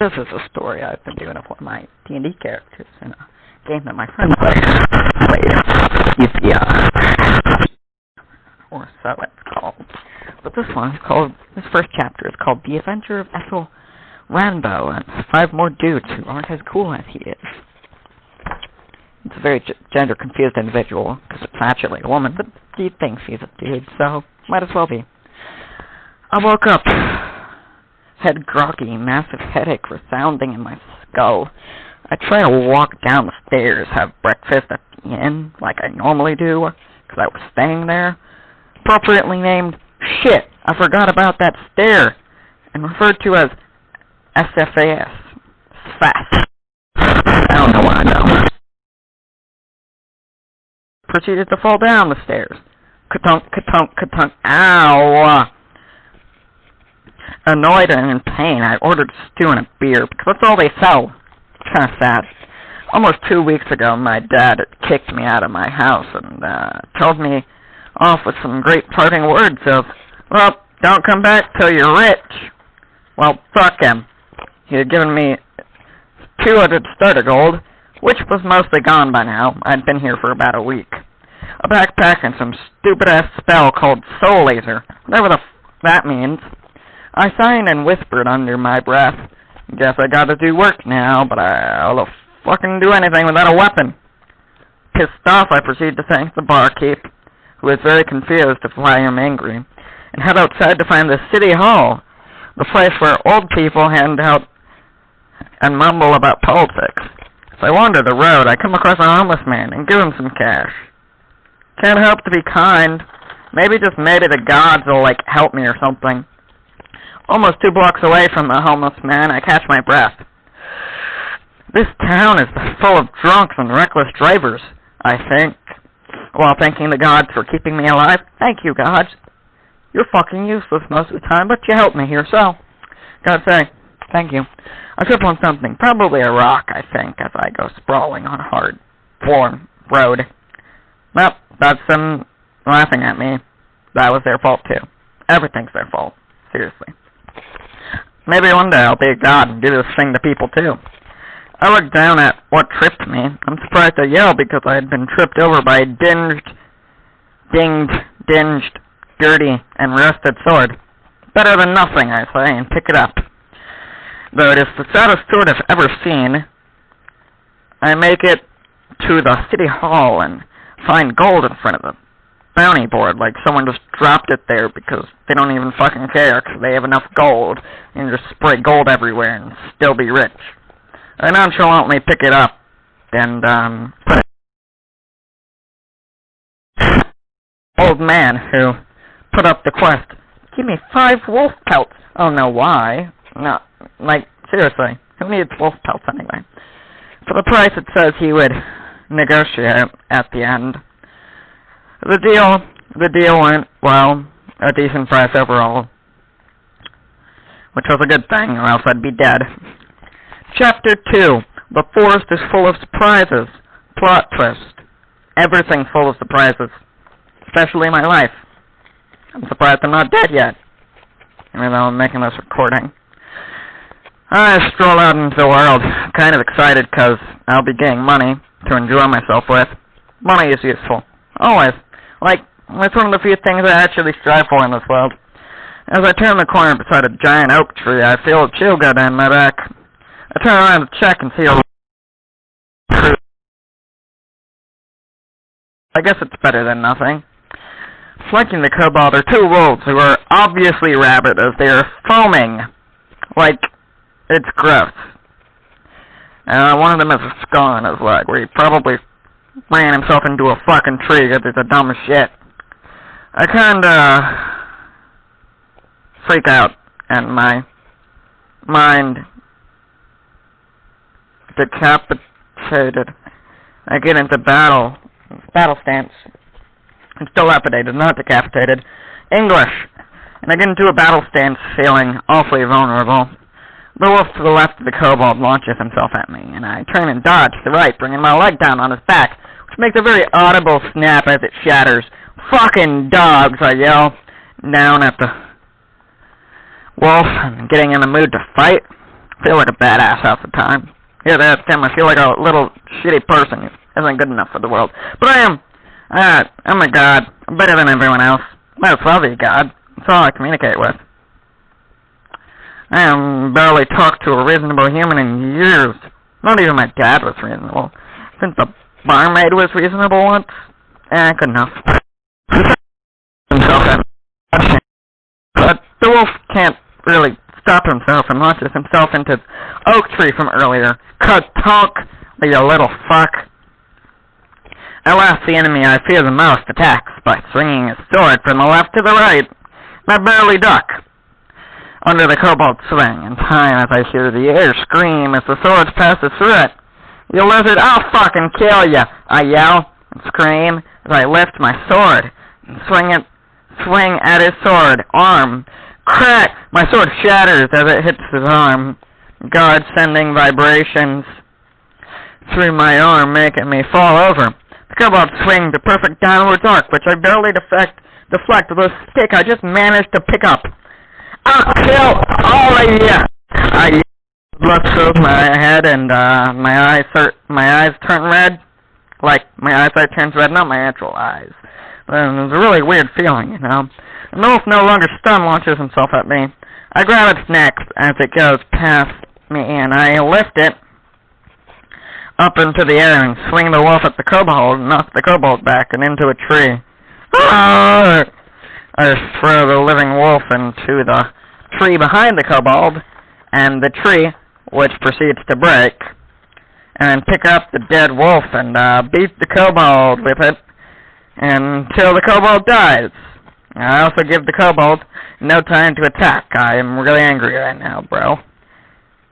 This is a story I've been doing of one of my D&D characters in a game that my friend played, or so it's called. But this first chapter is called The Adventure of Esel Ranbow and 5 more dudes who aren't as cool as he is. It's a very gender-confused individual, because it's actually a woman, but he thinks he's a dude, so might as well be. I woke up, head groggy, massive headache resounding in my skull. I try to walk down the stairs, have breakfast at the inn, like I normally do, because I was staying there. Appropriately named, shit, I forgot about that stair, and referred to as SFAS. Fast. I don't know what I know. Proceeded to fall down the stairs. Ka-tunk, ka-tunk, ka-tunk, ow! Annoyed and in pain, I ordered stew and a beer, because that's all they sell. Kinda sad. Almost 2 weeks ago, my dad kicked me out of my house and told me off with some great parting words of, well, don't come back till you're rich. Well, fuck him. He had given me 200 starter gold, which was mostly gone by now. I'd been here for about a week. A backpack and some stupid-ass spell called Soul Laser, whatever the that means. I signed and whispered under my breath, guess I gotta do work now, but I'll fucking do anything without a weapon. Pissed off, I proceeded to thank the barkeep, who was very confused of why I'm angry, and head outside to find the city hall, the place where old people hand out and mumble about politics. As I wander the road, I come across a homeless man and give him some cash. Can't help to be kind. Maybe the gods will, help me or something. Almost 2 blocks away from the homeless man, I catch my breath. This town is full of drunks and reckless drivers, I think, while thanking the gods for keeping me alive. Thank you, gods. You're fucking useless most of the time, but you helped me here, so gotta say, thank you. I trip on something, probably a rock, I think, as I go sprawling on a hard-worn road. Well, that's them laughing at me. That was their fault, too. Everything's their fault. Seriously. Maybe one day I'll be a god and do this thing to people, too. I looked down at what tripped me. I'm surprised I yelled because I had been tripped over by a dinged, dirty, and rusted sword. Better than nothing, I say, and pick it up. Though it is the saddest sword I've ever seen, I make it to the city hall and find gold in front of the bounty board, like someone just dropped it there because they don't even fucking care because they have enough gold and just spray gold everywhere and still be rich. I nonchalantly pick it up and put it. Old man who put up the quest. Give me 5 wolf pelts. Oh no, why? No, seriously, who needs wolf pelts anyway? For the price it says he would negotiate at the end. The deal went, well, a decent price overall, which was a good thing, or else I'd be dead. Chapter 2, The Forest is Full of Surprises. Plot twist. Everything's full of surprises, especially my life. I'm surprised I'm not dead yet, even though I'm making this recording. I stroll out into the world, kind of excited because I'll be getting money to enjoy myself with. Money is useful. Always. It's one of the few things I actually strive for in this world. As I turn the corner beside a giant oak tree, I feel a chill go down my back. I turn around to check and see a... I guess it's better than nothing. Flanking the kobold are 2 wolves who are obviously rabid as they are foaming. It's gross. One of them has a scar on his leg, where he probably ran himself into a fucking tree because he's a dumb shit. I kinda freak out, and my mind decapitated. I get into battle stance. It's dilapidated, not decapitated. English. And I get into a battle stance feeling awfully vulnerable. The wolf to the left of the kobold launches himself at me, and I turn and dodge to the right, bringing my leg down on his back, which makes a very audible snap as it shatters. Fucking dogs, I yell, down at the wolf and getting in the mood to fight. feel like a badass half the time. Yeah, that's him. I feel like a little shitty person who isn't good enough for the world. But I am. I'm a god. I'm better than everyone else. I'm a fuzzy god. That's all I communicate with. I haven't barely talked to a reasonable human in years. Not even my dad was reasonable. Since the barmaid was reasonable once, good enough. But the wolf can't really stop himself and launches himself into the oak tree from earlier. Talk, you little fuck. At last, the enemy I fear the most attacks by swinging his sword from the left to the right. I barely duck under the kobold's swing in time as I hear the air scream as the sword passes through it. You lizard, I'll fucking kill ya! I yell and scream as I lift my sword and swing at his sword arm. Crack! My sword shatters as it hits his arm. Guard sending vibrations through my arm, making me fall over. The kobold swings a perfect downward arc, which I barely deflect with a stick I just managed to pick up. I'll kill all of you! I blood fills my head and my eyes turn red. Like, my eyesight turns red, not my actual eyes. But it was a really weird feeling, you know. The wolf no longer stunned launches himself at me. I grab its neck as it goes past me and I lift it up into the air and swing the wolf at the kobold and knock the kobold back and into a tree. I throw the living wolf into the tree behind the kobold, and the tree, which proceeds to break, and pick up the dead wolf and beat the kobold with it until the kobold dies. I also give the kobold no time to attack. I am really angry right now, bro.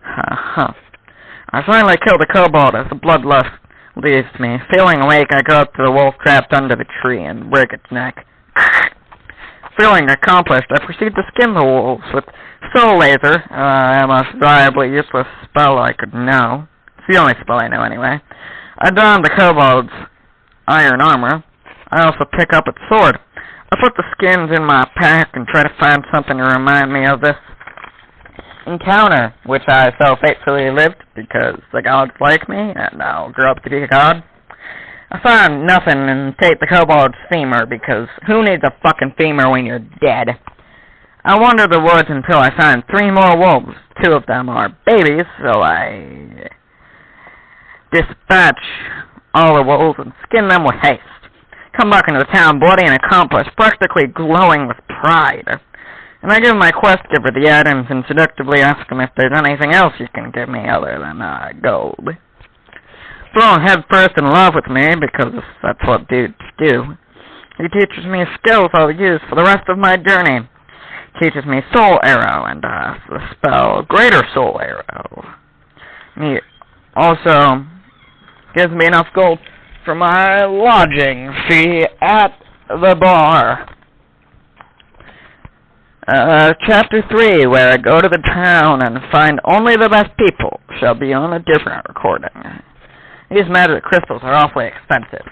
I finally kill the kobold as the bloodlust leaves me. Feeling awake, I go up to the wolf trapped under the tree and break its neck. Feeling accomplished, I proceed to skin the wolves with Soul Laser, the most reliably useless spell I could know. It's the only spell I know anyway. I don the kobold's iron armor. I also pick up its sword. I put the skins in my pack and try to find something to remind me of this encounter, which I so faithfully lived because the gods like me, and I'll grow up to be a god. I find nothing and take the kobold's femur, because who needs a fucking femur when you're dead? I wander the woods until I find 3 more wolves. 2 of them are babies, so I dispatch all the wolves and skin them with haste. Come back into the town bloody and accomplished, practically glowing with pride. And I give my quest giver the items and seductively ask him if there's anything else you can give me other than gold. Thrown head first in love with me, because that's what dudes do. He teaches me skills I'll use for the rest of my journey. Teaches me Soul Arrow and the spell Greater Soul Arrow. He also gives me enough gold for my lodging fee at the bar. Chapter 3, where I go to the town and find only the best people, shall be on a different recording. These magic crystals are awfully expensive.